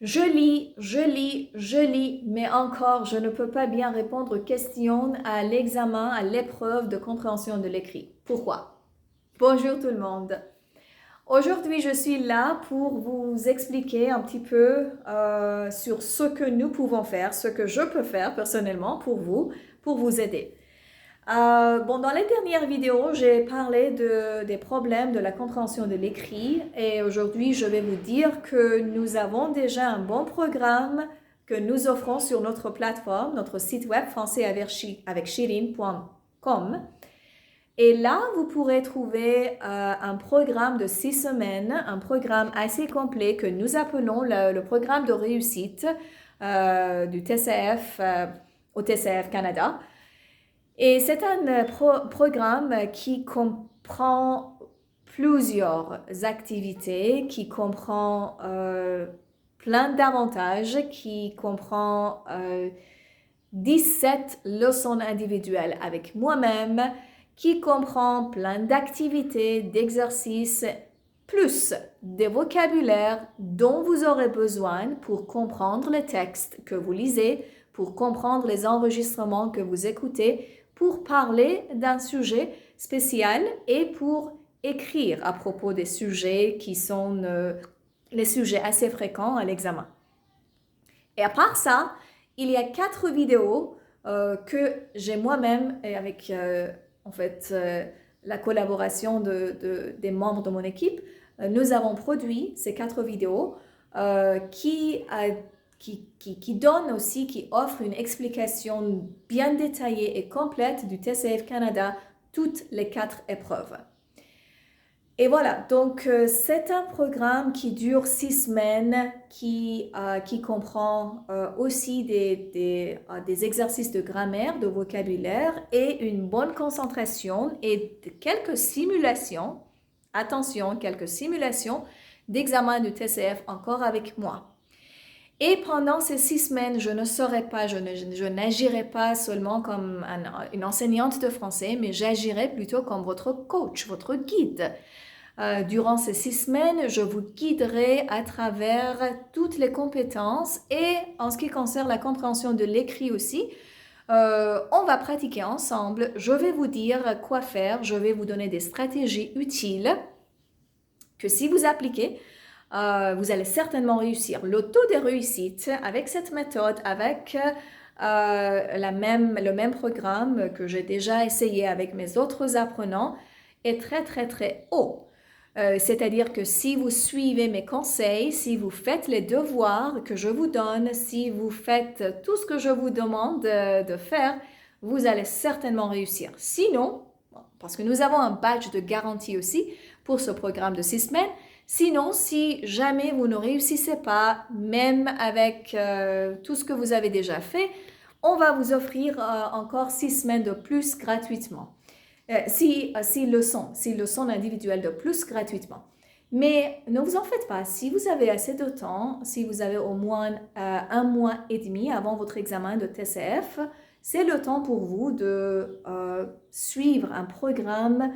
Je lis, mais encore, je ne peux pas bien répondre aux questions à l'examen, à l'épreuve de compréhension de l'écrit. Pourquoi? Bonjour tout le monde. Aujourd'hui, je suis là pour vous expliquer un petit peu sur ce que nous pouvons faire, ce que je peux faire personnellement pour vous aider. Dans les dernières vidéos, j'ai parlé des problèmes de la compréhension de l'écrit et aujourd'hui, je vais vous dire que nous avons déjà un bon programme que nous offrons sur notre plateforme, notre site web français avec Shirin.com. Et là, vous pourrez trouver un programme de 6 semaines, un programme assez complet que nous appelons le programme de réussite du TCF au TCF Canada. Et c'est un programme qui comprend plusieurs activités, qui comprend plein d'avantages, qui comprend 17 leçons individuelles avec moi-même, qui comprend plein d'activités, d'exercices, plus des vocabulaires dont vous aurez besoin pour comprendre les textes que vous lisez, pour comprendre les enregistrements que vous écoutez, pour parler d'un sujet spécial et pour écrire à propos des sujets qui sont les sujets assez fréquents à l'examen. Et à part ça, il y a 4 vidéos que j'ai moi-même et avec la collaboration des membres de mon équipe, nous avons produit ces 4 vidéos qui donne aussi, qui offre une explication bien détaillée et complète du TCF Canada, toutes les 4 épreuves. Et voilà, donc c'est un programme qui dure 6 semaines, qui comprend aussi des exercices de grammaire, de vocabulaire et une bonne concentration et quelques simulations, attention, quelques simulations d'examen du TCF encore avec moi. Et pendant ces 6 semaines, je ne serai pas, je n'agirai pas seulement comme une enseignante de français, mais j'agirai plutôt comme votre coach, votre guide. Durant ces 6 semaines, je vous guiderai à travers toutes les compétences et en ce qui concerne la compréhension de l'écrit aussi, on va pratiquer ensemble. Je vais vous dire quoi faire, je vais vous donner des stratégies utiles que si vous appliquez, vous allez certainement réussir. Le taux de réussite avec cette méthode, avec le même programme que j'ai déjà essayé avec mes autres apprenants, est très très très haut. C'est-à-dire que si vous suivez mes conseils, si vous faites les devoirs que je vous donne, si vous faites tout ce que je vous demande de faire, vous allez certainement réussir. Sinon, parce que nous avons un badge de garantie aussi pour ce programme de 6 semaines, sinon, si jamais vous ne réussissez pas, même avec tout ce que vous avez déjà fait, on va vous offrir encore 6 semaines de plus gratuitement. 6 leçons individuelles de plus gratuitement. Mais ne vous en faites pas, si vous avez assez de temps, si vous avez au moins 1 mois et demi avant votre examen de TCF, c'est le temps pour vous de suivre un programme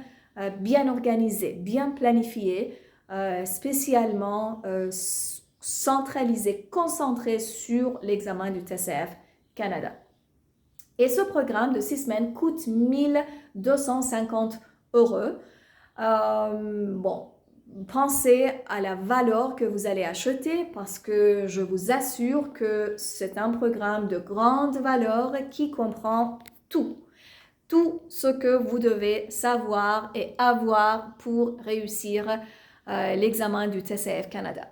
bien organisé, bien planifié, spécialement centralisé, concentré sur l'examen du TCF Canada. Et ce programme de 6 semaines coûte 1250 €. Pensez à la valeur que vous allez acheter parce que je vous assure que c'est un programme de grande valeur qui comprend tout ce que vous devez savoir et avoir pour réussir l'examen du TCF Canada.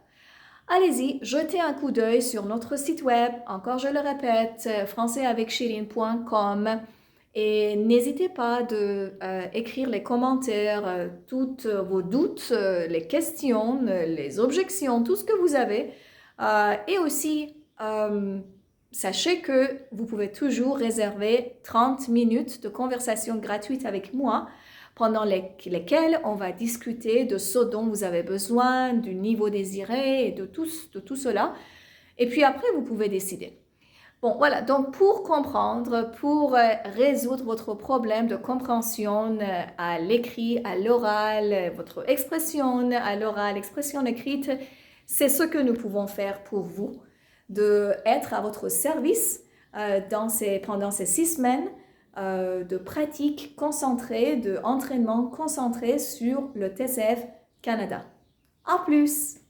Allez-y, jetez un coup d'œil sur notre site web, encore je le répète, françaisavecchirine.com et n'hésitez pas d'écrire les commentaires, toutes vos doutes, les questions, les objections, tout ce que vous avez. Et aussi, sachez que vous pouvez toujours réserver 30 minutes de conversation gratuite avec moi pendant lesquelles on va discuter de ce dont vous avez besoin, du niveau désiré et de tout cela. Et puis après, vous pouvez décider. Bon, voilà, donc pour comprendre, pour résoudre votre problème de compréhension à l'écrit, à l'oral, votre expression à l'oral, expression écrite, C'est ce que nous pouvons faire pour vous, d'être à votre service pendant ces 6 semaines de pratique concentrée, d'entraînement concentré sur le TCF Canada. À plus!